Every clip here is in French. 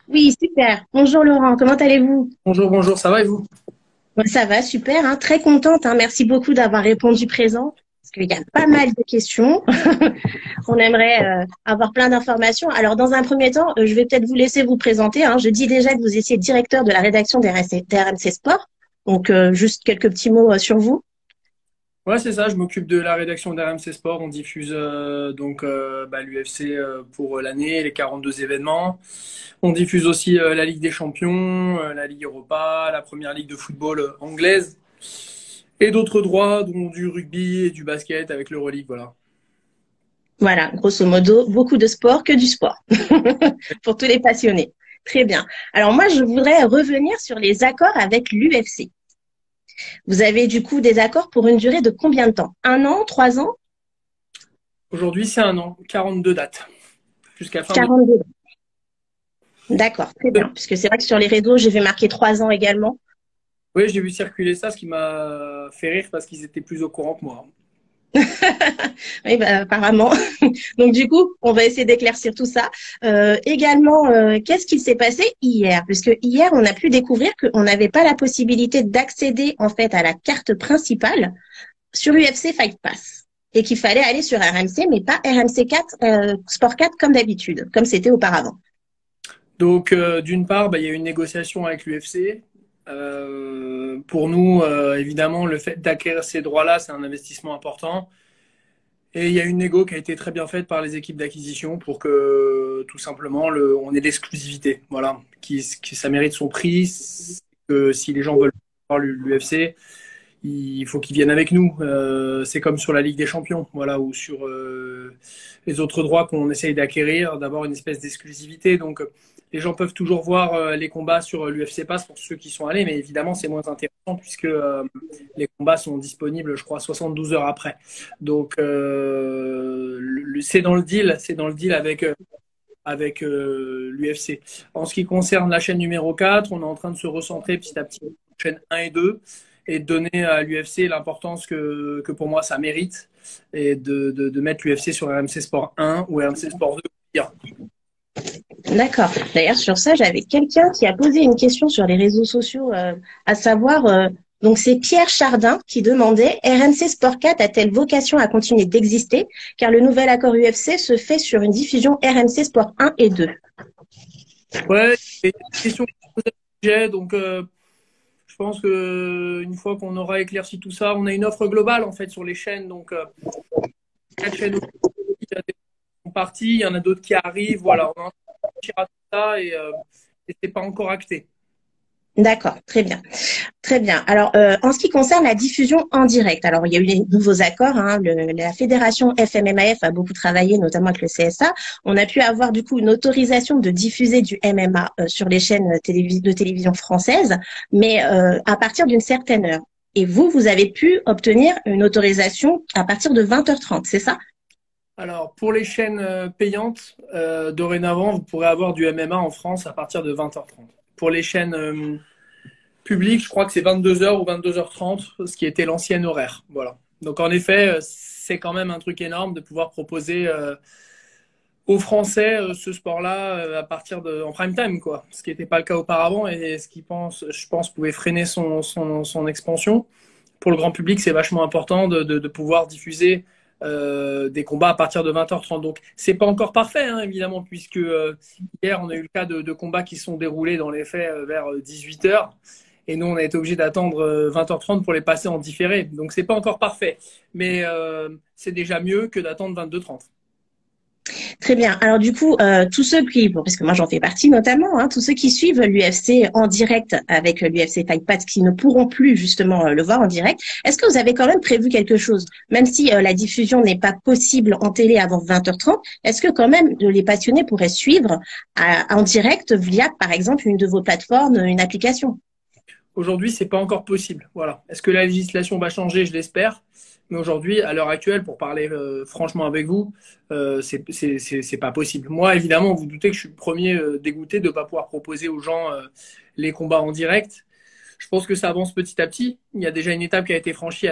Oui, super. Bonjour Laurent, comment allez-vous? Bonjour, bonjour, ça va et vous? Bon, ça va, super, hein, très contente, hein. Merci beaucoup d'avoir répondu présent, parce qu'il y a pas mal de questions. On aimerait avoir plein d'informations. Alors, dans un premier temps, je vais peut-être vous laisser vous présenter, hein. Je dis déjà que vous étiez directeur de la rédaction d'RMC Sport. Donc, juste quelques petits mots sur vous. Ouais, c'est ça, je m'occupe de la rédaction d'RMC Sport. On diffuse l'UFC pour l'année, les 42 événements. On diffuse aussi la Ligue des Champions, la Ligue Europa, la première ligue de football anglaise et d'autres droits, dont du rugby et du basket avec l'Euroleague, voilà. Voilà, grosso modo, beaucoup de sport, que du sport, pour tous les passionnés. Très bien. Alors moi, je voudrais revenir sur les accords avec l'UFC. Vous avez du coup des accords pour une durée de combien de temps? Un an, 3 ans? Aujourd'hui, c'est un an, 42 dates, jusqu'à fin 42 ans. D'accord, très bien. Puisque c'est vrai que sur les réseaux, j'ai vu marquer 3 ans également. Oui, j'ai vu circuler ça, ce qui m'a fait rire parce qu'ils étaient plus au courant que moi. Oui, bah, apparemment. Donc du coup, on va essayer d'éclaircir tout ça. Également, qu'est-ce qui s'est passé hier? Puisque hier, on a pu découvrir qu'on n'avait pas la possibilité d'accéder en fait à la carte principale sur UFC Fight Pass. Et qu'il fallait aller sur RMC, mais pas RMC 4, Sport 4 comme d'habitude, comme c'était auparavant. Donc, d'une part, il y a eu une négociation avec l'UFC. Pour nous, évidemment, le fait d'acquérir ces droits-là, c'est un investissement important. Et il y a une négo qui a été très bien faite par les équipes d'acquisition pour que, tout simplement, on ait l'exclusivité. Voilà, ça mérite son prix. Que si les gens veulent voir l'UFC, il faut qu'ils viennent avec nous. C'est comme sur la Ligue des Champions, voilà, ou sur les autres droits qu'on essaye d'acquérir, d'avoir une espèce d'exclusivité. Donc, les gens peuvent toujours voir les combats sur l'UFC Pass pour ceux qui sont allés, mais évidemment, c'est moins intéressant puisque les combats sont disponibles, je crois, 72 heures après. Donc, c'est dans le deal avec l'UFC. En ce qui concerne la chaîne numéro 4, on est en train de se recentrer petit à petit sur la chaîne 1 et 2 et de donner à l'UFC l'importance que pour moi ça mérite et de mettre l'UFC sur RMC Sport 1 ou RMC Sport 2. D'accord. D'ailleurs, sur ça, j'avais quelqu'un qui a posé une question sur les réseaux sociaux, à savoir, donc c'est Pierre Chardin qui demandait, RMC Sport 4 a-t-elle vocation à continuer d'exister, car le nouvel accord UFC se fait sur une diffusion RMC Sport 1 et 2. Ouais, et question que j'ai, donc je pense que une fois qu'on aura éclairci tout ça, on a une offre globale en fait sur les chaînes, donc chaque chaîne sont parties, il y en a d'autres qui arrivent, voilà, on est en train de réfléchir à tout ça et c'est pas encore acté. D'accord, très bien. Très bien. Alors, en ce qui concerne la diffusion en direct, alors il y a eu des nouveaux accords, hein, la fédération FMMAF a beaucoup travaillé, notamment avec le CSA. On a pu avoir du coup une autorisation de diffuser du MMA sur les chaînes de télévision françaises, mais à partir d'une certaine heure. Et vous, vous avez pu obtenir une autorisation à partir de 20h30, c'est ça? Alors, pour les chaînes payantes, dorénavant, vous pourrez avoir du MMA en France à partir de 20h30. Pour les chaînes publiques, je crois que c'est 22h ou 22h30, ce qui était l'ancien horaire. Voilà. Donc, en effet, c'est quand même un truc énorme de pouvoir proposer aux Français ce sport-là à partir en prime time, quoi. Ce qui n'était pas le cas auparavant et ce qui, je pense, pouvait freiner son expansion. Pour le grand public, c'est vachement important de pouvoir diffuser des combats à partir de 20h30. Donc, c'est pas encore parfait, hein, évidemment, puisque hier, on a eu le cas de combats qui sont déroulés dans les faits vers 18h. Et nous, on a été obligé d'attendre 20h30 pour les passer en différé. Donc, c'est pas encore parfait. Mais c'est déjà mieux que d'attendre 22h30. Très bien. Alors du coup, tous ceux qui, bon, parce que moi j'en fais partie notamment, hein, tous ceux qui suivent l'UFC en direct avec l'UFC Fight Pass, qui ne pourront plus justement le voir en direct, est-ce que vous avez quand même prévu quelque chose, même si la diffusion n'est pas possible en télé avant 20h30, est-ce que quand même les passionnés pourraient suivre en direct via, par exemple, une de vos plateformes, une application? Aujourd'hui, c'est pas encore possible. Voilà. Est-ce que la législation va changer? Je l'espère. Mais aujourd'hui, à l'heure actuelle, pour parler franchement avec vous, c'est pas possible. Moi, évidemment, vous doutez que je suis le premier dégoûté de ne pas pouvoir proposer aux gens les combats en direct. Je pense que ça avance petit à petit. Il y a déjà une étape qui a été franchie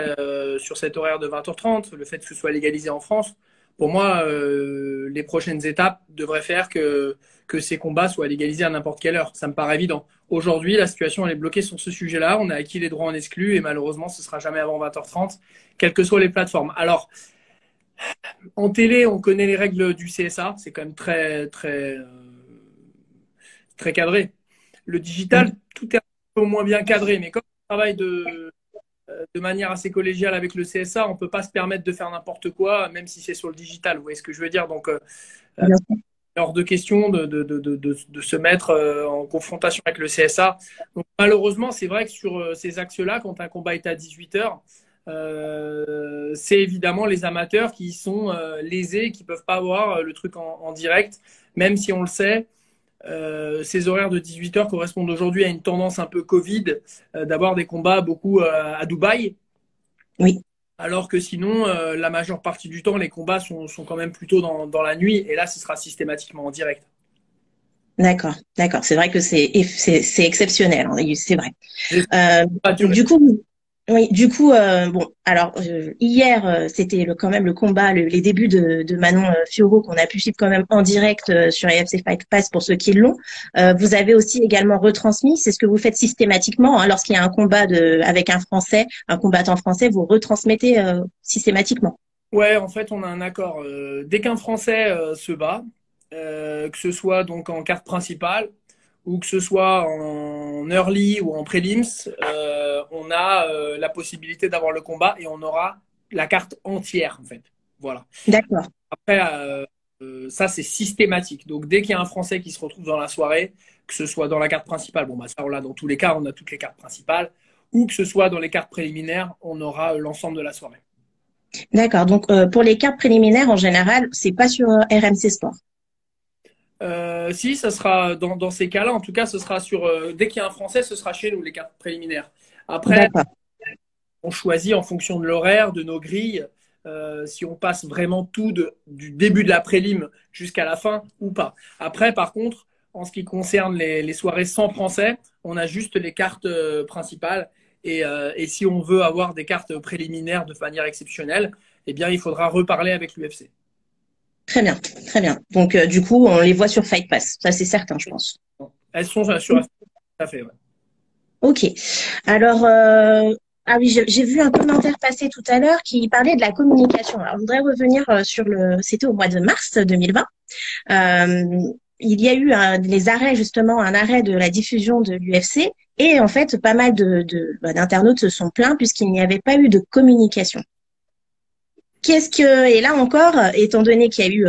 sur cet horaire de 20h30, le fait que ce soit légalisé en France. Pour moi, les prochaines étapes devraient faire que ces combats soient légalisés à n'importe quelle heure. Ça me paraît évident. Aujourd'hui, la situation elle est bloquée sur ce sujet-là. On a acquis les droits en exclu et malheureusement, ce sera jamais avant 20h30, quelles que soient les plateformes. Alors, en télé, on connaît les règles du CSA. C'est quand même très cadré. Le digital, tout est un peu moins bien cadré. Mais comme on travaille de manière assez collégiale avec le CSA, on ne peut pas se permettre de faire n'importe quoi, même si c'est sur le digital. Vous voyez ce que je veux dire? Donc, hors de question de se mettre en confrontation avec le CSA. Donc, malheureusement, c'est vrai que sur ces axes-là, quand un combat est à 18h, c'est évidemment les amateurs qui sont lésés, qui ne peuvent pas voir le truc en direct, même si on le sait. Ces horaires de 18h correspondent aujourd'hui à une tendance un peu Covid, d'avoir des combats beaucoup à Dubaï. Oui. Alors que sinon, la majeure partie du temps, les combats sont quand même plutôt dans la nuit. Et là, ce sera systématiquement en direct. D'accord. C'est vrai que c'est exceptionnel, hein, c'est vrai. Du coup, oui, du coup, bon, alors hier, c'était quand même le combat, les débuts de Manon Fiorot qu'on a pu suivre quand même en direct sur AFC Fight Pass pour ceux qui l'ont. Vous avez aussi également retransmis, c'est ce que vous faites systématiquement, hein, lorsqu'il y a un combat avec un Français, un combattant français, vous retransmettez systématiquement. Ouais, en fait, on a un accord. Dès qu'un Français se bat, que ce soit donc en carte principale ou que ce soit en early ou en prelims, on a la possibilité d'avoir le combat et on aura la carte entière en fait. Voilà. D'accord. Après, ça c'est systématique. Donc dès qu'il y a un Français qui se retrouve dans la soirée, que ce soit dans la carte principale, bon bah ça on l'a dans tous les cas, on a toutes les cartes principales, ou que ce soit dans les cartes préliminaires, on aura l'ensemble de la soirée. D'accord. Donc pour les cartes préliminaires en général, c'est pas sur RMC Sport. Si, ça sera dans ces cas-là. En tout cas, ce sera sur. Dès qu'il y a un Français, ce sera chez nous, les cartes préliminaires. Après, on choisit en fonction de l'horaire, de nos grilles, si on passe vraiment tout du début de la prélim jusqu'à la fin ou pas. Après, par contre, en ce qui concerne les soirées sans Français, on a juste les cartes principales. Et si on veut avoir des cartes préliminaires de manière exceptionnelle, eh bien, il faudra reparler avec l'UFC. Très bien, très bien. Donc, du coup, on les voit sur Fight Pass. Ça, c'est certain, je pense. Elles sont sur tout à fait, ouais. Ok. Alors, ah oui, j'ai vu un commentaire passer tout à l'heure qui parlait de la communication. Alors, je voudrais revenir sur c'était au mois de mars 2020. Il y a eu les arrêts, justement, un arrêt de la diffusion de l'UFC. Et en fait, pas mal d'internautes se sont plaints puisqu'il n'y avait pas eu de communication. Et là encore, étant donné qu'il y a eu,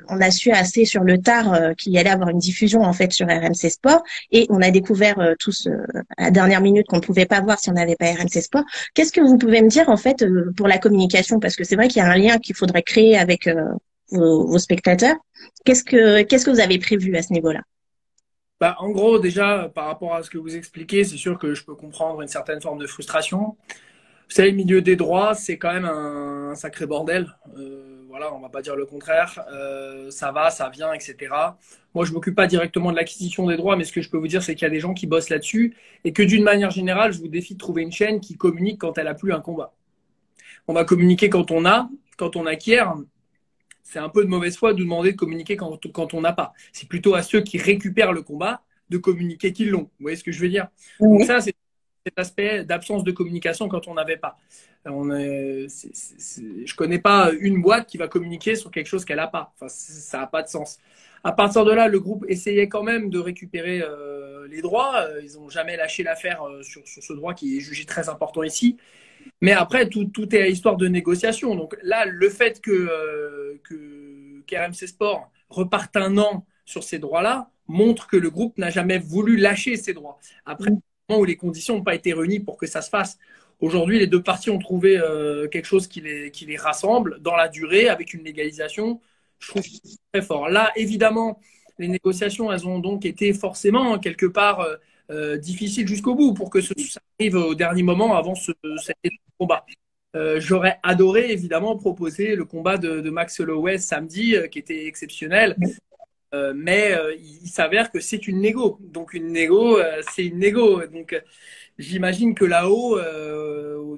on a su assez sur le tard qu'il y allait avoir une diffusion en fait sur RMC Sport, et on a découvert tous à la dernière minute qu'on ne pouvait pas voir si on n'avait pas RMC Sport. Qu'est-ce que vous pouvez me dire en fait pour la communication, parce que c'est vrai qu'il y a un lien qu'il faudrait créer avec vos spectateurs. Qu'est-ce que vous avez prévu à ce niveau-là? Bah, en gros, déjà, par rapport à ce que vous expliquez, c'est sûr que je peux comprendre une certaine forme de frustration. Vous savez, le milieu des droits, c'est quand même un sacré bordel. Voilà, on va pas dire le contraire. Ça va, ça vient, etc. Moi, je m'occupe pas directement de l'acquisition des droits, mais ce que je peux vous dire, c'est qu'il y a des gens qui bossent là-dessus et que d'une manière générale, je vous défie de trouver une chaîne qui communique quand elle a plus un combat. On va communiquer quand on acquiert. C'est un peu de mauvaise foi de nous demander de communiquer quand on n'a pas. C'est plutôt à ceux qui récupèrent le combat de communiquer qu'ils l'ont. Vous voyez ce que je veux dire? Donc ça, c'est cet aspect d'absence de communication quand on n'avait pas. Je connais pas une boîte qui va communiquer sur quelque chose qu'elle n'a pas. Enfin, ça n'a pas de sens. À partir de là, le groupe essayait quand même de récupérer les droits. Ils n'ont jamais lâché l'affaire sur ce droit qui est jugé très important ici. Mais après, tout est à histoire de négociation. Donc là, le fait qu'RMC Sport reparte un an sur ces droits-là montre que le groupe n'a jamais voulu lâcher ces droits. Après, où les conditions n'ont pas été réunies pour que ça se fasse. Aujourd'hui, les deux parties ont trouvé quelque chose qui les rassemble dans la durée avec une légalisation. Je trouve très fort. Là, évidemment, les négociations, elles ont donc été forcément quelque part difficiles jusqu'au bout pour que ça arrive au dernier moment avant cet combat. J'aurais adoré évidemment proposer le combat de Max Holloway samedi, qui était exceptionnel. il s'avère que c'est une négo. Donc une négo, c'est une négo. Donc j'imagine que là-haut,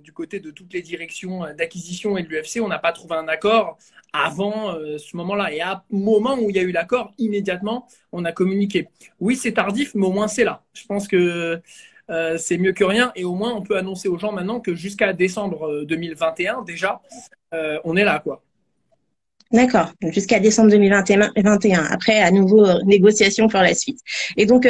du côté de toutes les directions d'acquisition et de l'UFC, on n'a pas trouvé un accord avant ce moment-là. Et à moment où il y a eu l'accord, immédiatement, on a communiqué. Oui, c'est tardif, mais au moins c'est là. Je pense que c'est mieux que rien. Et au moins, on peut annoncer aux gens maintenant que jusqu'à décembre 2021, déjà, on est là, quoi. D'accord, jusqu'à décembre 2021. Après, à nouveau, négociation pour la suite. Et donc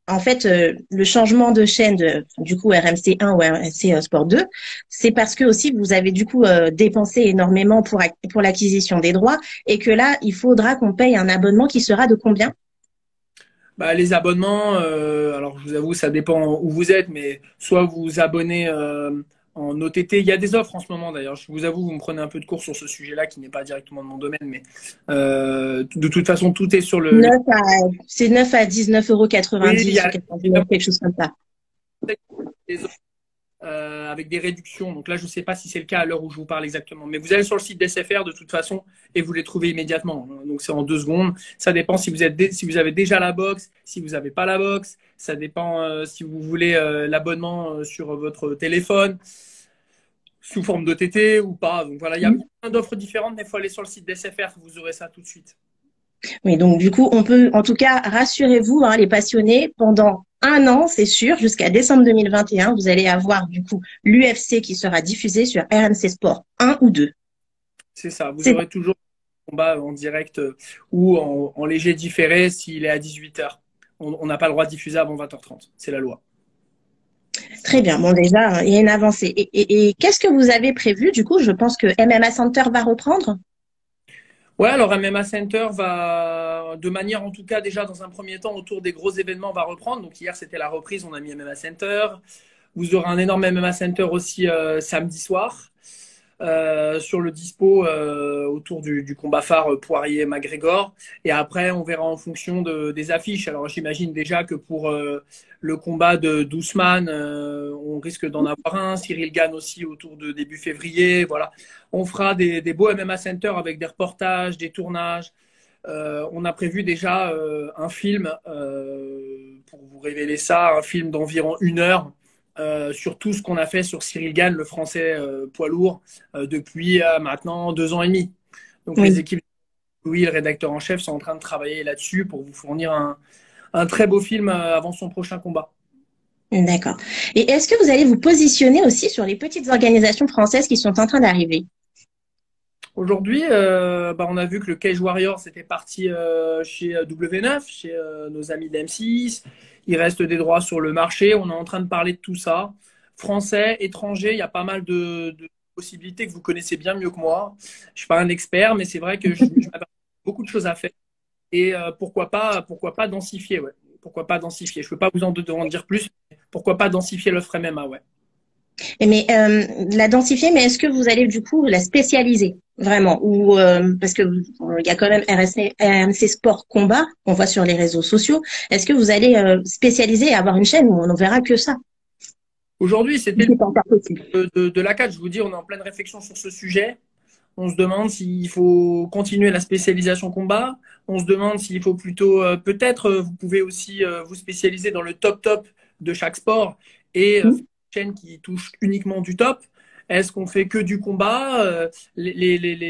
en fait, le changement de chaîne du coup RMC 1 ou RMC Sport 2, c'est parce que aussi vous avez du coup dépensé énormément pour l'acquisition des droits et que là, il faudra qu'on paye un abonnement qui sera de combien? Bah, les abonnements, alors je vous avoue, ça dépend où vous êtes, mais soit vous vous abonnez en OTT. Il y a des offres en ce moment d'ailleurs. Je vous avoue, vous me prenez un peu de cours sur ce sujet-là qui n'est pas directement de mon domaine, mais de toute façon, tout est sur C'est 9 à 19,90 € Oui, il y ou a 99, quelque chose comme ça. des offres avec des réductions. Donc là, je ne sais pas si c'est le cas à l'heure où je vous parle exactement. Mais vous allez sur le site d'SFR de toute façon et vous les trouvez immédiatement. Donc c'est en 2 secondes. Ça dépend si si vous avez déjà la box, si vous n'avez pas la box. Ça dépend si vous voulez l'abonnement sur votre téléphone sous forme d'OTT ou pas. Donc voilà, il y a plein d'offres différentes. Mais il faut aller sur le site d'SFR, vous aurez ça tout de suite. Oui, donc du coup, on peut, en tout cas, rassurez-vous, hein, les passionnés, pendant un an, c'est sûr, jusqu'à décembre 2021, vous allez avoir du coup l'UFC qui sera diffusé sur RMC Sport 1 ou 2. C'est ça. Vous C'est aurez toujours le combat en direct ou en léger différé s'il est à 18h. On n'a pas le droit de diffuser avant 20h30. C'est la loi. très bien. Bon, déjà, il y a une avancée. Et qu'est-ce que vous avez prévu? Du coup, je pense que MMA Center va reprendre. Ouais, alors MMA Center va, de manière en tout cas déjà dans un premier temps autour des gros événements, va reprendre. Donc hier c'était la reprise, on a mis MMA Center. Vous aurez un énorme MMA Center aussi samedi soir sur le dispo autour du combat phare Poirier-McGregor. Et après on verra en fonction des affiches. Alors j'imagine déjà que pour le combat de d'Ousmane, on risque d'en avoir un. Cyril Gane aussi autour de début février. Voilà. On fera des beaux MMA Center avec des reportages, des tournages. On a prévu déjà un film, pour vous révéler ça, un film d'environ 1 heure sur tout ce qu'on a fait sur Cyril Gane, le français poids lourd, depuis maintenant 2 ans et demi. Donc les Oui, équipes, oui, le rédacteur en chef sont en train de travailler là-dessus pour vous fournir un très beau film avant son prochain combat. d'accord. Et est-ce que vous allez vous positionner aussi sur les petites organisations françaises qui sont en train d'arriver? Aujourd'hui, on a vu que le Cage Warrior c'était parti chez W9, chez nos amis d'M6. Il reste des droits sur le marché. On est en train de parler de tout ça. Français, étranger, il y a pas mal de possibilités que vous connaissez bien mieux que moi. Je suis pas un expert, mais c'est vrai que je m'aperçois beaucoup de choses à faire. Et pourquoi pas densifier, ouais. Pourquoi pas densifier. Je peux pas vous en dire plus. Mais pourquoi pas densifier l'offre MMA, ouais. Mais la densifier, mais est-ce que vous allez du coup la spécialiser vraiment ou parce que il y a quand même RMC Sport Combat qu'on voit sur les réseaux sociaux. Est-ce que vous allez spécialiser et avoir une chaîne où on ne verra que ça? Aujourd'hui, c'était C'est pas encore possible. de la 4. Je vous dis, on est en pleine réflexion sur ce sujet. On se demande s'il faut continuer la spécialisation combat. On se demande s'il faut plutôt, peut-être, vous pouvez aussi vous spécialiser dans le top de chaque sport et faire une chaîne qui touche uniquement du top. Est-ce qu'on fait que du combat?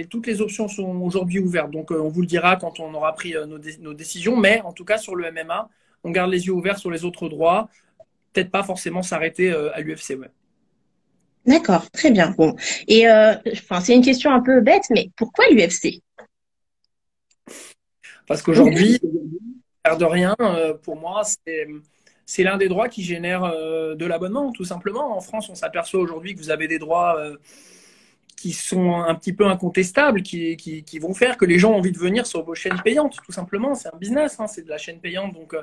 Toutes les options sont aujourd'hui ouvertes. Donc, on vous le dira quand on aura pris nos décisions. Mais en tout cas, sur le MMA, on garde les yeux ouverts sur les autres droits. Peut-être pas forcément s'arrêter à l'UFC. Ouais. D'accord, très bien. Bon. Et enfin, c'est une question un peu bête, mais pourquoi l'UFC? Parce qu'aujourd'hui, l'air de rien, pour moi, c'est l'un des droits qui génère de l'abonnement, tout simplement. En France, on s'aperçoit aujourd'hui que vous avez des droits qui sont un petit peu incontestables, qui vont faire que les gens ont envie de venir sur vos chaînes payantes, tout simplement. C'est un business, hein, c'est de la chaîne payante, donc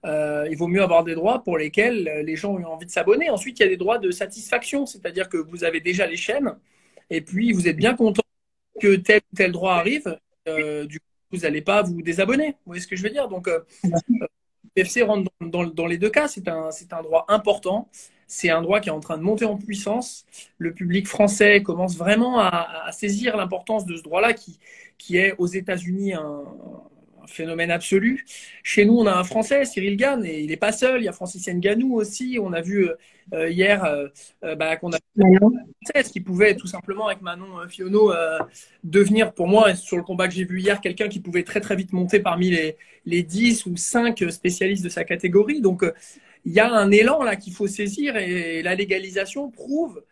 il vaut mieux avoir des droits pour lesquels les gens ont envie de s'abonner. Ensuite, il y a des droits de satisfaction, c'est-à-dire que vous avez déjà les chaînes, et puis vous êtes bien content que tel ou tel droit arrive. Du coup, vous n'allez pas vous désabonner. Vous voyez ce que je veux dire? Donc, UFC rentre dans les deux cas. C'est un droit important. C'est un droit qui est en train de monter en puissance. Le public français commence vraiment à saisir l'importance de ce droit-là qui est aux États-Unis un phénomène absolu. Chez nous, on a un Français, Cyril Gane, et il n'est pas seul. Il y a Francis Ngannou aussi. On a vu hier qu'on a ce qui pouvait tout simplement, avec Manon Fiono, devenir pour moi, sur le combat que j'ai vu hier, quelqu'un qui pouvait très très vite monter parmi les 10 ou 5 spécialistes de sa catégorie. Donc il y a un élan là qu'il faut saisir, et la légalisation prouve,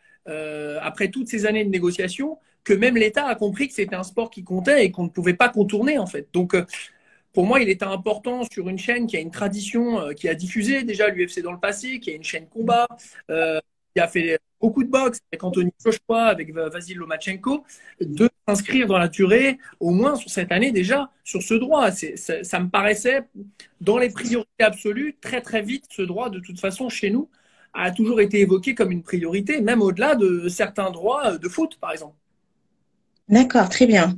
après toutes ces années de négociations, que même l'État a compris que c'était un sport qui comptait et qu'on ne pouvait pas contourner en fait. Donc pour moi, il était important sur une chaîne qui a une tradition, qui a diffusé déjà l'UFC dans le passé, qui a une chaîne combat, qui a fait beaucoup de boxe avec Anthony Joshua, avec Vasil Lomachenko, de s'inscrire dans la durée, au moins sur cette année déjà, sur ce droit. Ça me paraissait dans les priorités absolues. Très très vite, ce droit, de toute façon, chez nous, a toujours été évoqué comme une priorité, même au-delà de certains droits de foot, par exemple. D'accord, très bien.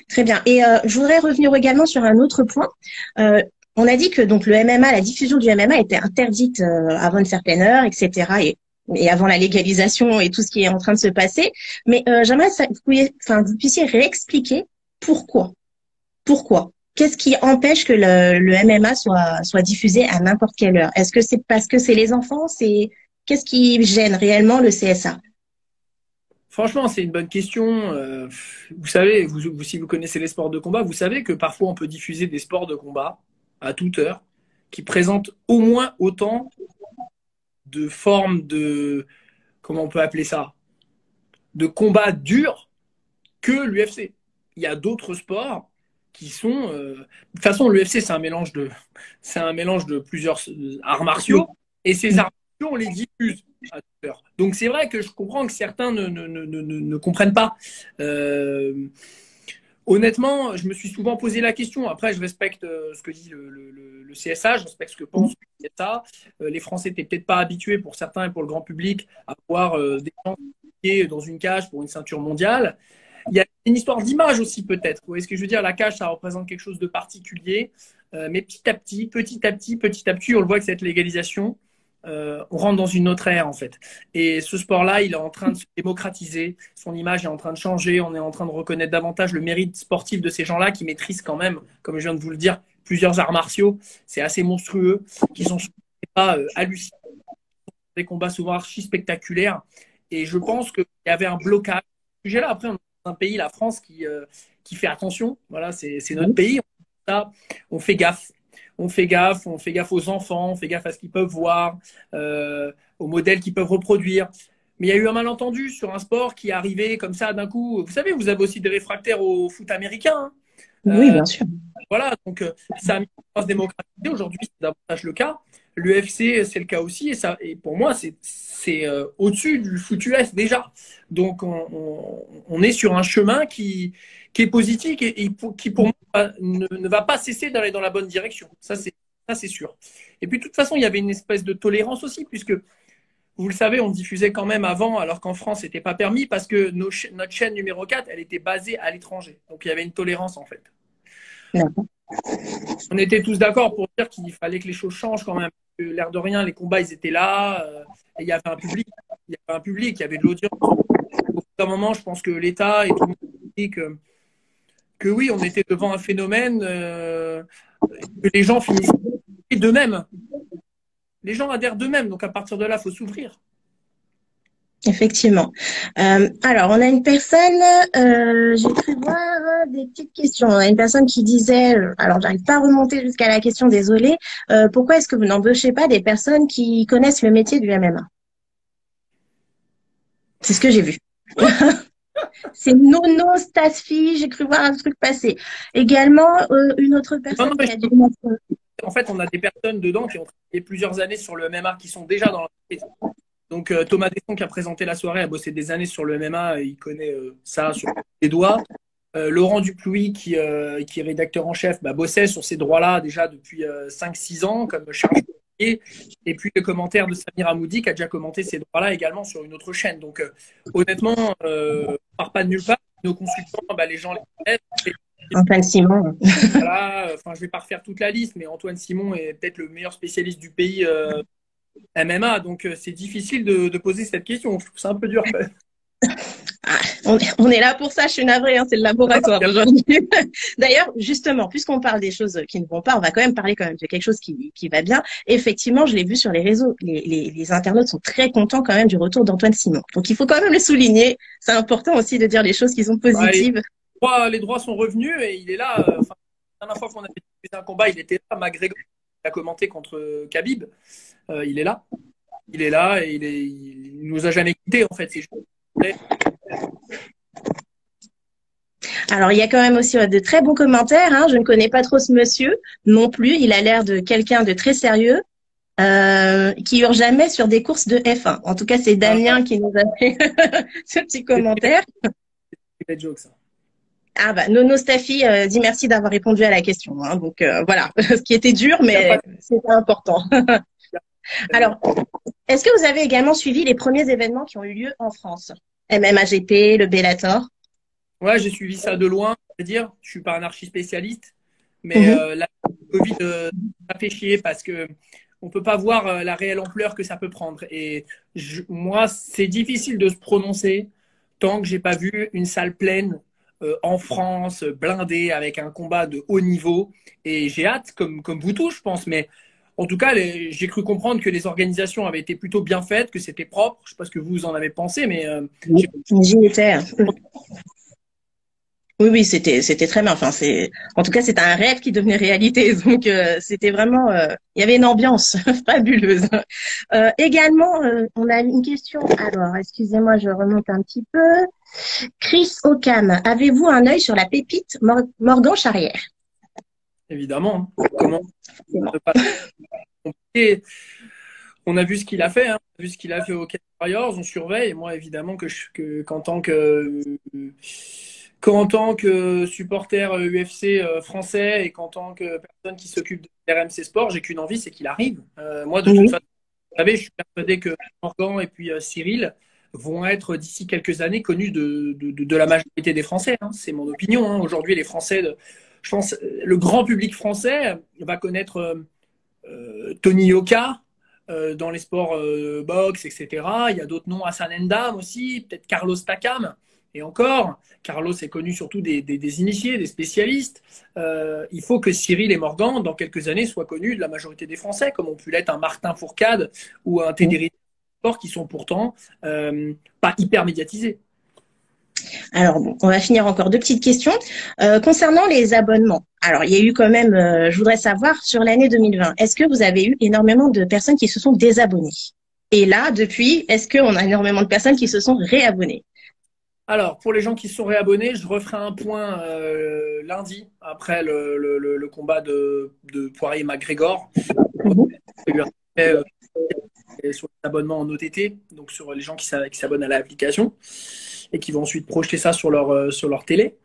Très bien. Et je voudrais revenir également sur un autre point. On a dit que donc le MMA, la diffusion du MMA était interdite avant une certaine heure, etc. Et avant la légalisation et tout ce qui est en train de se passer. Mais j'aimerais que vous puissiez réexpliquer pourquoi. Pourquoi? Qu'est-ce qui empêche que le MMA soit diffusé à n'importe quelle heure? Est-ce que c'est parce que c'est les enfants? Qu'est-ce qui gêne réellement le CSA? Franchement, c'est une bonne question. Vous savez, si vous connaissez les sports de combat, vous savez que parfois on peut diffuser des sports de combat à toute heure qui présentent au moins autant de formes de, comment on peut appeler ça, de combat dur que l'UFC. Il y a d'autres sports qui sont, de toute façon, l'UFC c'est un mélange de plusieurs arts martiaux, et ces arts martiaux, on les diffuse à toute heure. Donc c'est vrai que je comprends que certains ne comprennent pas. Honnêtement, je me suis souvent posé la question. Après, je respecte ce que dit le CSA, je respecte ce que pense le CSA. Les Français n'étaient peut-être pas habitués, pour certains et pour le grand public, à voir des gens dans une cage pour une ceinture mondiale. Il y a une histoire d'image aussi, peut-être. Vous voyez ce que je veux dire? La cage, ça représente quelque chose de particulier. Mais petit à petit, on le voit avec cette légalisation, on rentre dans une autre ère en fait. Et ce sport-là, il est en train de se démocratiser, son image est en train de changer, on est en train de reconnaître davantage le mérite sportif de ces gens-là qui maîtrisent quand même, comme je viens de vous le dire, plusieurs arts martiaux. C'est assez monstrueux, qui sont pas hallucinants, des combats souvent archi spectaculaires. Et je pense qu'il y avait un blocage à ce sujet-là. Après, on est dans un pays, la France, qui fait attention. Voilà, c'est notre pays. On fait gaffe. On fait gaffe aux enfants, on fait gaffe à ce qu'ils peuvent voir, aux modèles qu'ils peuvent reproduire. Mais il y a eu un malentendu sur un sport qui est arrivé comme ça d'un coup. Vous savez, vous avez aussi des réfractaires au foot américain. Hein. Oui, bien sûr. Voilà, donc ça a mis en place démocratisé. Aujourd'hui, c'est davantage le cas. L'UFC, c'est le cas aussi. Et pour moi, c'est au-dessus du foot US déjà. Donc, on est sur un chemin qui est positif et qui, pour moi, ne va pas cesser d'aller dans la bonne direction. Ça, c'est sûr. Et puis, de toute façon, il y avait une espèce de tolérance aussi, puisque, vous le savez, on diffusait quand même avant, alors qu'en France, ce n'était pas permis, parce que notre chaîne numéro 4, elle était basée à l'étranger. Donc, il y avait une tolérance, en fait. On était tous d'accord pour dire qu'il fallait que les choses changent quand même. L'air de rien, les combats, ils étaient là. Et il y avait un public. Il y avait de l'audience. Au bout d'un moment, je pense que l'État et tout le monde dit que oui, on était devant un phénomène que les gens finissent d'eux-mêmes. Les gens adhèrent d'eux-mêmes. Donc, à partir de là, il faut s'ouvrir. Effectivement. Alors, on a une personne, j'ai cru voir des petites questions. On a une personne qui disait, alors j'arrive pas à remonter jusqu'à la question, désolée, pourquoi est-ce que vous n'embauchez pas des personnes qui connaissent le métier du MMA? C'est ce que j'ai vu. C'est Nono Stasfi, j'ai cru voir un truc passer. Également, une autre personne qui a dit... En fait, on a des personnes dedans qui ont travaillé plusieurs années sur le MMA, qui sont déjà dans l'entreprise. Donc, Thomas Desson, qui a présenté la soirée, a bossé des années sur le MMA, il connaît ça sur les doigts. Laurent Duplouy, qui est rédacteur en chef, bossait sur ces droits-là déjà depuis 5-6 ans, comme chargé. Et puis le commentaire de Samir Hamoudi, qui a déjà commenté ces droits-là également sur une autre chaîne. Donc, honnêtement, on ne part pas de nulle part. Nos consultants, les gens les connaissent. Antoine Simon. Voilà, je ne vais pas refaire toute la liste, mais Antoine Simon est peut-être le meilleur spécialiste du pays MMA, donc c'est difficile de poser cette question. Je trouve ça un peu dur. Ah, on est là pour ça, je suis navrée, hein, c'est le laboratoire aujourd'hui. D'ailleurs, justement, puisqu'on parle des choses qui ne vont pas, on va quand même parler quand même de quelque chose qui va bien. Effectivement, je l'ai vu sur les réseaux, les internautes sont très contents quand même du retour d'Antoine Simon. Donc il faut quand même le souligner. C'est important aussi de dire les choses qui sont Ouais, positives. les droits sont revenus et il est là. Enfin, la dernière fois qu'on a fait un combat, il était là. McGregor a commenté contre Khabib. Il est là. Il est là et il nous a jamais quittés en fait. C'est juste- Alors, il y a quand même aussi de très bons commentaires, hein. Je ne connais pas trop ce monsieur non plus. Il a l'air de quelqu'un de très sérieux, qui hurle jamais sur des courses de F1. En tout cas, c'est Ah, Damien qui nous a fait ce petit commentaire. c'est des jokes, ça. Ah bah, Nono Staffy dit merci d'avoir répondu à la question, hein. Donc voilà, ce qui était dur, Il y a pas mais de... c'était important. Alors, est-ce que vous avez également suivi les premiers événements qui ont eu lieu en France? MMAGP, le Bellator? Ouais, j'ai suivi ça de loin. C'est-à-dire, je suis pas un archi spécialiste, mais Mhm. la Covid ça fait chier parce que on peut pas voir la réelle ampleur que ça peut prendre. Et moi, c'est difficile de se prononcer tant que j'ai pas vu une salle pleine en France, blindée, avec un combat de haut niveau. Et j'ai hâte, comme vous tous, je pense. Mais en tout cas, j'ai cru comprendre que les organisations avaient été plutôt bien faites, que c'était propre. Je sais pas ce que vous en avez pensé, mais j'ai J'y étais. Oui, oui, c'était très bien. Enfin, en tout cas, c'était un rêve qui devenait réalité. Donc, c'était vraiment, il y avait une ambiance fabuleuse. Également, on a une question. Alors, excusez-moi, je remonte un petit peu. Chris Ocam, avez-vous un œil sur la pépite Morgan Charrière? évidemment, hein. Comment C'est bon. ne pas compliqué. On a vu ce qu'il a fait, hein. On a vu ce qu'il a fait au Cage Warriors, on surveille. Et moi, évidemment, qu'en tant que supporter UFC français et qu'en tant que personne qui s'occupe de RMC Sport, j'ai qu'une envie, c'est qu'il arrive. Moi, de toute Oui. façon, vous savez, je suis persuadé que Morgan et puis Cyril vont être d'ici quelques années connus de la majorité des Français, hein. C'est mon opinion, hein. Aujourd'hui, les Français, je pense, le grand public français va connaître Tony Yoka dans les sports boxe, etc. Il y a d'autres noms, Hassan Ndam aussi, peut-être Carlos Takam. Et encore, Carlos est connu surtout des initiés, des spécialistes. Il faut que Cyril et Morgan, dans quelques années, soient connus de la majorité des Français, comme ont pu l'être un Martin Fourcade ou un Teddy Riner, qui sont pourtant pas hyper médiatisés. Alors, bon, on va finir encore deux petites questions. Concernant les abonnements, alors, il y a eu quand même, je voudrais savoir, sur l'année 2020, est-ce que vous avez eu énormément de personnes qui se sont désabonnées? Et là, depuis, est-ce qu'on a énormément de personnes qui se sont réabonnées? Alors, pour les gens qui se sont réabonnés, je referai un point lundi, après le combat de Poirier-McGregor. Mhm. Il y a eu un sur les abonnements en OTT, donc sur les gens qui s'abonnent à l'application et qui vont ensuite projeter ça sur leur télé.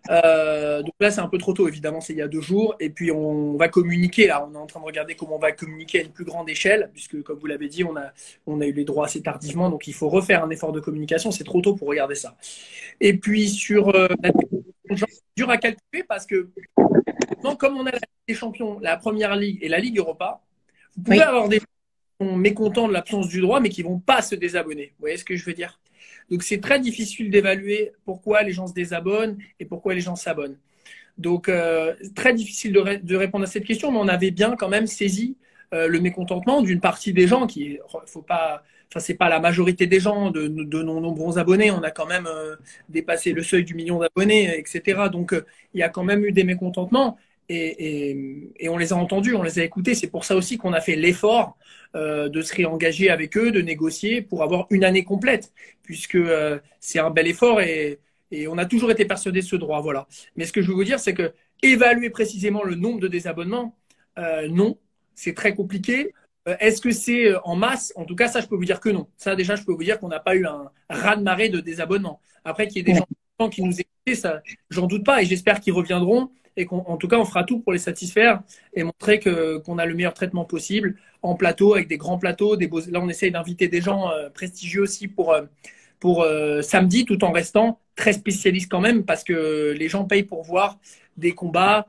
Donc là, c'est un peu trop tôt, évidemment, c'est il y a 2 jours. Et puis, on va communiquer, là, on est en train de regarder comment on va communiquer à une plus grande échelle, puisque, comme vous l'avez dit, on a eu les droits assez tardivement, donc il faut refaire un effort de communication, c'est trop tôt pour regarder ça. Et puis, sur la c'est dur à calculer, parce que, non, comme on a la Ligue des Champions, la Première Ligue et la Ligue Europa, vous pouvez Oui. avoir des sont mécontents de l'absence du droit, mais qui vont pas se désabonner. Vous voyez ce que je veux dire? Donc c'est très difficile d'évaluer pourquoi les gens se désabonnent et pourquoi les gens s'abonnent. Donc très difficile de répondre à cette question, mais on avait bien quand même saisi le mécontentement d'une partie des gens qui, faut pas, enfin c'est pas la majorité des gens de nos nombreux abonnés. On a quand même dépassé le seuil du million d'abonnés, etc. Donc il y a quand même eu des mécontentements. Et on les a entendus, on les a écoutés. C'est pour ça aussi qu'on a fait l'effort de se réengager avec eux, de négocier pour avoir une année complète, puisque c'est un bel effort et on a toujours été persuadé de ce droit. Voilà. Mais ce que je veux vous dire, c'est que évaluer précisément le nombre de désabonnements, non, c'est très compliqué. Est-ce que c'est en masse? En tout cas, ça, je peux vous dire que non. Ça, déjà, je peux vous dire qu'on n'a pas eu un raz-de-marée de désabonnements. Après, qu'il y ait des gens qui nous écoutent, ça, j'en doute pas, et j'espère qu'ils reviendront et qu'en tout cas, on fera tout pour les satisfaire et montrer qu'on a le meilleur traitement possible en plateau, avec des grands plateaux. Là, on essaye d'inviter des gens prestigieux aussi pour samedi, tout en restant très spécialiste quand même, parce que les gens payent pour voir des combats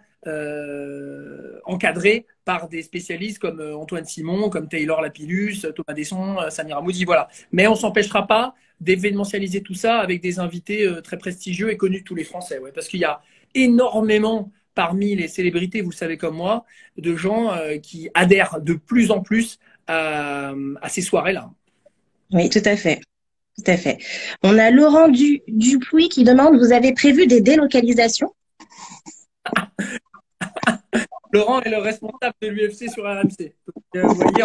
encadrés par des spécialistes comme Antoine Simon, comme Taylor Lapillus, Thomas Desson, Samir Amoudi, voilà. Mais on s'empêchera pas d'événementialiser tout ça avec des invités très prestigieux et connus de tous les Français. Ouais, parce qu'il y a énormément parmi les célébrités, vous le savez comme moi, de gens qui adhèrent de plus en plus à ces soirées-là. Oui, tout à fait. Tout à fait. On a Laurent Dupuis qui demande, vous avez prévu des délocalisations? Laurent est le responsable de l'UFC sur RMC. Donc, vous voyez,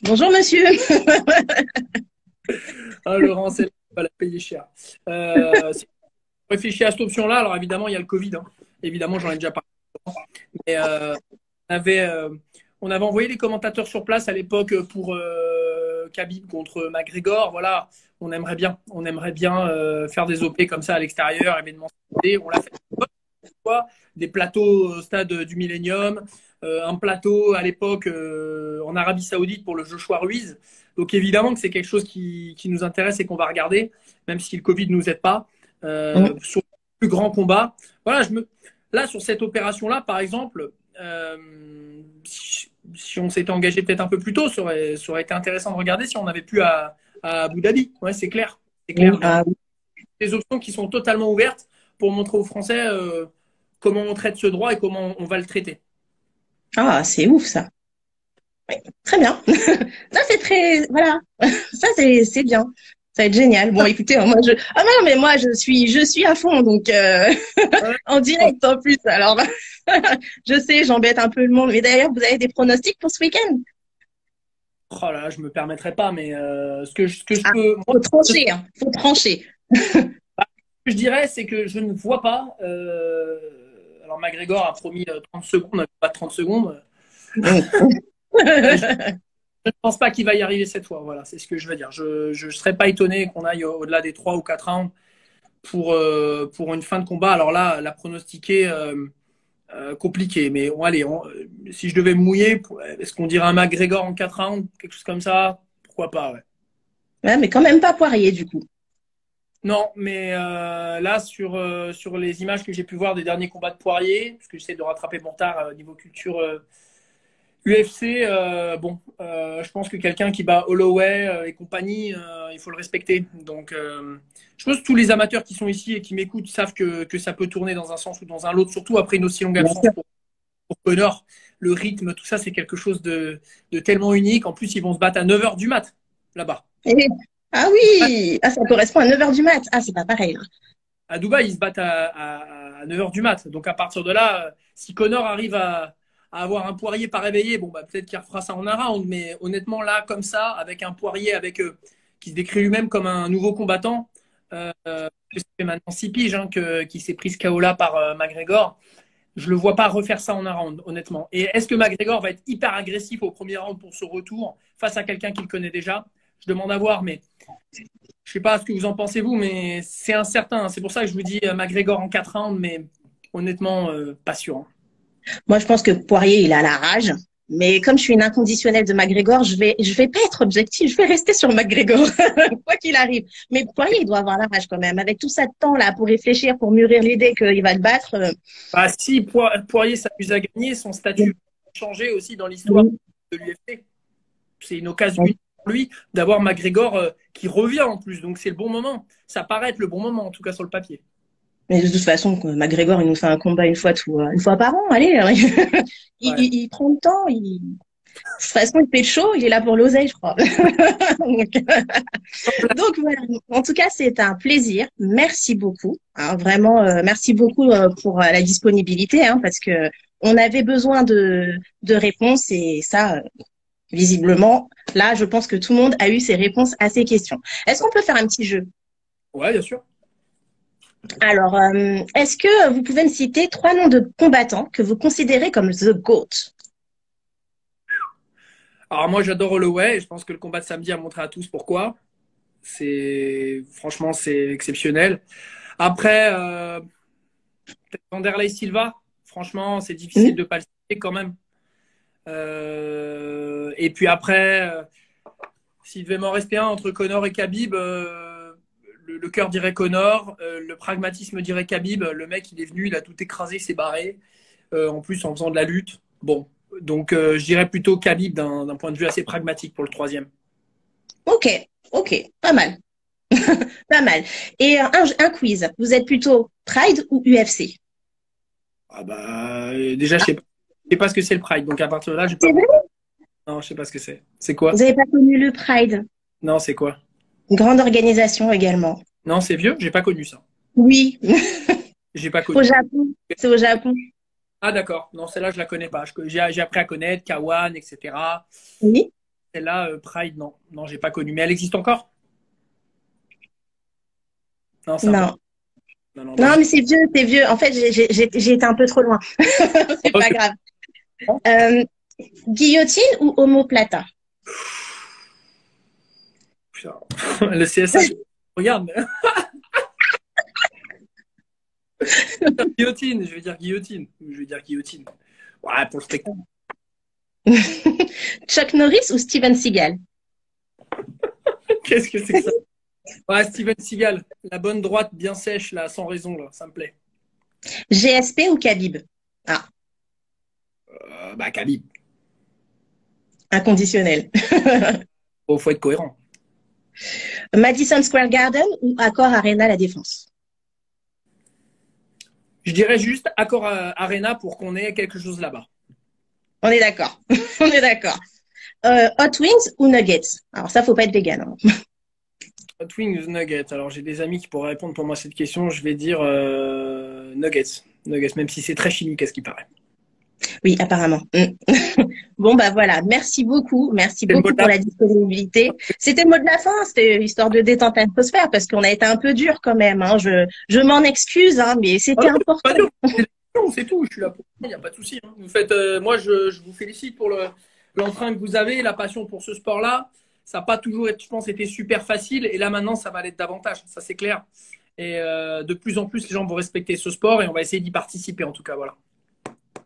Bonjour monsieur. hein, Laurent, c'est pas la payer cher. Si on réfléchit à cette option-là, alors évidemment, il y a le Covid. Hein. Évidemment, j'en ai déjà parlé. Mais on avait, euh, on avait envoyé les commentateurs sur place à l'époque pour Khabib contre McGregor. Voilà, on aimerait bien faire des OP comme ça à l'extérieur, événements. On l'a fait des plateaux au stade du Millennium, un plateau à l'époque en Arabie Saoudite pour le Joshua Ruiz. Donc évidemment que c'est quelque chose qui nous intéresse et qu'on va regarder, même si le Covid ne nous aide pas, sur le plus grand combat. Voilà, là, sur cette opération-là, par exemple, si on s'était engagé peut-être un peu plus tôt, ça aurait été intéressant de regarder si on avait pu à Abu Dhabi. Ouais, c'est clair. C'est clair. Des options qui sont totalement ouvertes pour montrer aux Français comment on traite ce droit et comment on va le traiter. Ah, c'est ouf ça. Oui, très bien. Ça, c'est très, voilà. Ça, c'est bien. Ça va être génial. Bon, écoutez, moi, ah non, mais moi, je suis à fond, donc, en direct, en plus. Alors, je sais, j'embête un peu le monde. Mais d'ailleurs, vous avez des pronostics pour ce week-end? Oh là, je me permettrai pas, mais ce que je Ah, peux. faut trancher, hein. Faut trancher. Ce que je dirais, c'est que je ne vois pas. Alors, McGregor a promis 30 secondes, pas 30 secondes. Je ne pense pas qu'il va y arriver cette fois. Voilà, c'est ce que je veux dire. Je ne serais pas étonné qu'on aille au-delà des 3 ou 4 rounds pour une fin de combat. Alors là, la pronostiquer, compliqué. Mais bon, allez, si je devais me mouiller, est-ce qu'on dirait un McGregor en 4 rounds? Quelque chose comme ça? Pourquoi pas, ouais. Ouais, mais quand même pas Poirier, du coup. Non, mais là, sur les images que j'ai pu voir des derniers combats de Poirier, parce que j'essaie de rattraper mon retard niveau culture UFC, je pense que quelqu'un qui bat Holloway et compagnie, il faut le respecter. Donc, je pense que tous les amateurs qui sont ici et qui m'écoutent savent que ça peut tourner dans un sens ou dans un autre, surtout après une aussi longue Bien absence sûr. pour Conor. Le rythme, tout ça, c'est quelque chose de tellement unique. En plus, ils vont se battre à 9 heures du mat, là-bas. Eh, ah oui, ah, ça correspond à 9 heures du mat. Ah, c'est pas pareil, hein. À Dubaï, ils se battent à 9 heures du mat. Donc, à partir de là, si Conor arrive à avoir un Poirier pas réveillé, bon, bah, peut-être qu'il refera ça en un round. Mais honnêtement, là, comme ça, avec un Poirier qui se décrit lui-même comme un nouveau combattant, ça fait maintenant 6 piges hein, qui s'est pris ce KO-là par McGregor. Je le vois pas refaire ça en un round, honnêtement. Et est-ce que McGregor va être hyper agressif au premier round pour ce retour face à quelqu'un qu'il connaît déjà? Je demande à voir, mais je sais pas ce que vous en pensez vous, mais c'est incertain. C'est pour ça que je vous dis McGregor en 4 rounds, mais honnêtement, pas sûr. Moi, je pense que Poirier, il a la rage. Mais comme je suis une inconditionnelle de McGregor, je vais pas être objective. Je vais rester sur McGregor, quoi qu'il arrive. Mais Poirier, il doit avoir la rage quand même. Avec tout ça de temps là pour réfléchir, pour mûrir l'idée qu'il va le battre. Bah, si Poirier s'amuse à gagner, son statut va changer aussi dans l'histoire Oui. de l'UFC. C'est une occasion unique pour lui d'avoir McGregor qui revient en plus. Donc c'est le bon moment. Ça paraît être le bon moment, en tout cas sur le papier. Mais de toute façon, quoi, McGregor, il nous fait un combat une fois par an. Allez, Ouais. il prend le temps. De toute façon, il fait chaud. Il est là pour l'oseille, je crois. Donc, donc voilà. En tout cas, c'est un plaisir. Merci beaucoup. Hein, vraiment, merci beaucoup pour la disponibilité, hein, parce que on avait besoin de réponses et ça, visiblement, là, je pense que tout le monde a eu ses réponses à ces questions. Est-ce qu'on peut faire un petit jeu? Ouais, bien sûr. Alors, est-ce que vous pouvez me citer 3 noms de combattants que vous considérez comme the GOAT? Alors moi j'adore Holloway et je pense que le combat de samedi a montré à tous pourquoi. Franchement c'est exceptionnel. Après peut-être Wanderlei Silva, franchement c'est difficile Hmm. de pas le citer quand même. Et puis après s'il devait m'en rester un entre Conor et Khabib, le cœur dirait Conor, le pragmatisme dirait Khabib. Le mec il est venu, il a tout écrasé, il s'est barré. En plus en faisant de la lutte. Bon, donc je dirais plutôt Khabib d'un point de vue assez pragmatique pour le troisième. Ok, ok, pas mal. Pas mal. Et un quiz. Vous êtes plutôt Pride ou UFC? Ah bah, déjà, je sais pas ce que c'est le Pride. Donc, à partir de là, je C'est vrai? non, je sais pas ce que c'est. C'est quoi? Vous n'avez pas connu le Pride? Non, c'est quoi? Une grande organisation également. Non, c'est vieux? J'ai pas connu ça. Oui, J'ai pas au connu. Japon. C'est au Japon. Ah, d'accord. Non, celle-là, je la connais pas. J'ai appris à connaître Kawan, etc. Oui. Celle-là, Pride, non. Non, j'ai pas connu. Mais elle existe encore? Non, c'est un peu. Non. Non, non, bah, Non, mais c'est vieux, c'est vieux. En fait, j'ai été un peu trop loin. C'est oh, pas c'est grave. bon. Euh, Guillotine ou omoplata? Putain. Le CSA, regarde. Guillotine, je vais dire guillotine. Je vais dire guillotine. Ouais, pour le spectacle. Chuck Norris ou Steven Seagal? Qu'est-ce que c'est que ça? Ouais, Steven Seagal. La bonne droite bien sèche, là, sans raison, là. Ça me plaît. GSP ou Khabib? Ah, Bah, Khabib. inconditionnel. Faut être cohérent. Madison Square Garden ou Accor Arena La Défense? Je dirais juste Accor Arena pour qu'on ait quelque chose là-bas. On est d'accord. On est d'accord. Hot Wings ou Nuggets? Alors ça, faut pas être vegan, hein. Hot Wings, Nuggets. Alors, j'ai des amis qui pourraient répondre pour moi à cette question. Je vais dire Nuggets. Nuggets, même si c'est très chimique à ce qui paraît. Oui, apparemment. Bon, bah voilà. Merci beaucoup. Merci C'est le mot beaucoup de pour la la disponibilité. C'était le mot de la fin. C'était histoire de détente l'atmosphère parce qu'on a été un peu dur quand même, hein. Je m'en excuse, hein, mais Ah c'était non, pas important. dur. C'est tout. Je suis là pour ça. Il n'y a pas de souci, hein. Vous faites, moi, je vous félicite pour l'entrain que vous avez, la passion pour ce sport-là. Ça n'a pas toujours, je pense, été super facile. Et là, maintenant, ça va l'être davantage. Ça, c'est clair. Et de plus en plus, les gens vont respecter ce sport et on va essayer d'y participer, en tout cas. Voilà.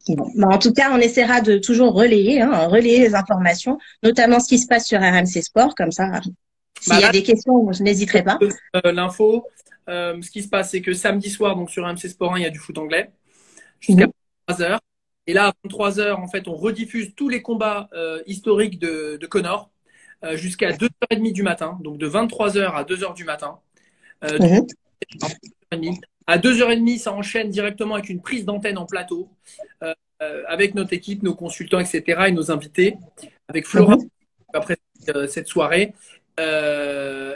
Bon, bah, en tout cas, on essaiera de toujours relayer, hein, relayer les informations, notamment ce qui se passe sur RMC Sport. Comme ça, s'il Bah y a là, des questions, je n'hésiterai pas. l'info, ce qui se passe, c'est que samedi soir, donc sur MC Sport 1, il y a du foot anglais jusqu'à Mhm. 23h. Et là, à 23h, en fait, on rediffuse tous les combats historiques de Connor jusqu'à 2h30 du matin. Donc de 23h à 2h du matin. Donc, Mhm. à 2h30, ça enchaîne directement avec une prise d'antenne en plateau, avec notre équipe, nos consultants, etc., et nos invités, avec Flora Mhm. après cette soirée.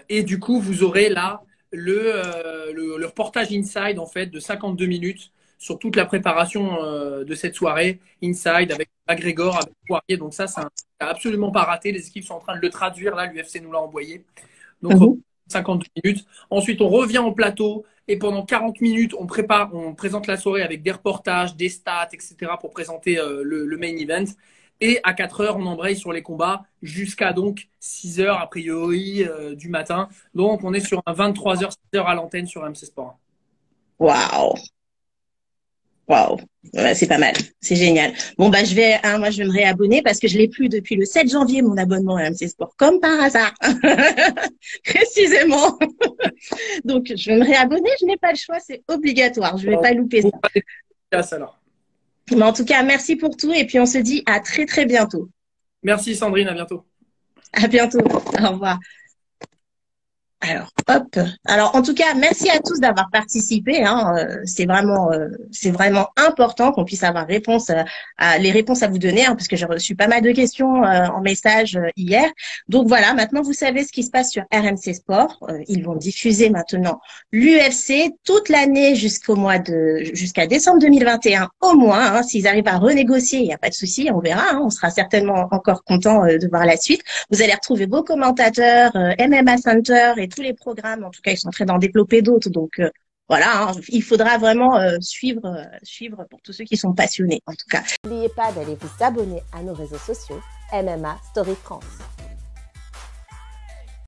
Et du coup, vous aurez là le reportage Inside en fait de 52 minutes sur toute la préparation de cette soirée Inside avec McGregor, avec Poirier. Donc ça, c'est absolument pas raté. Les équipes sont en train de le traduire. Là, l'UFC nous l'a envoyé. Donc Mhm. 52 minutes. Ensuite, on revient en plateau et pendant 40 minutes, on présente la soirée avec des reportages, des stats, etc. pour présenter le main event. Et à 4 heures, on embraye sur les combats jusqu'à donc 6 heures a priori du matin. Donc, on est sur un 23h, 6 heures à l'antenne sur MC Sport. Waouh. Waouh, ouais, c'est pas mal, c'est génial. Bon bah moi je vais me réabonner parce que je l'ai plus depuis le 7 janvier mon abonnement à MC Sport, comme par hasard, précisément. Donc je vais me réabonner, je n'ai pas le choix, c'est obligatoire, je vais pas louper ça. Alors. Mais en tout cas, merci pour tout et puis on se dit à très très bientôt. Merci Sandrine, à bientôt. À bientôt, au revoir. Alors, hop. Alors, en tout cas, merci à tous d'avoir participé, hein. C'est vraiment important qu'on puisse avoir les réponses à vous donner, hein, parce que j'ai reçu pas mal de questions en message hier. Donc voilà, maintenant vous savez ce qui se passe sur RMC Sport. Ils vont diffuser maintenant l'UFC toute l'année jusqu'à décembre 2021 au moins, hein. S'ils arrivent à renégocier, il n'y a pas de souci, on verra, hein. On sera certainement encore content de voir la suite. Vous allez retrouver vos commentateurs, MMA Center et tous les programmes. En tout cas, ils sont en train d'en développer d'autres. Donc voilà, hein, il faudra vraiment suivre pour tous ceux qui sont passionnés, en tout cas. N'oubliez pas d'aller vous abonner à nos réseaux sociaux MMA Story France.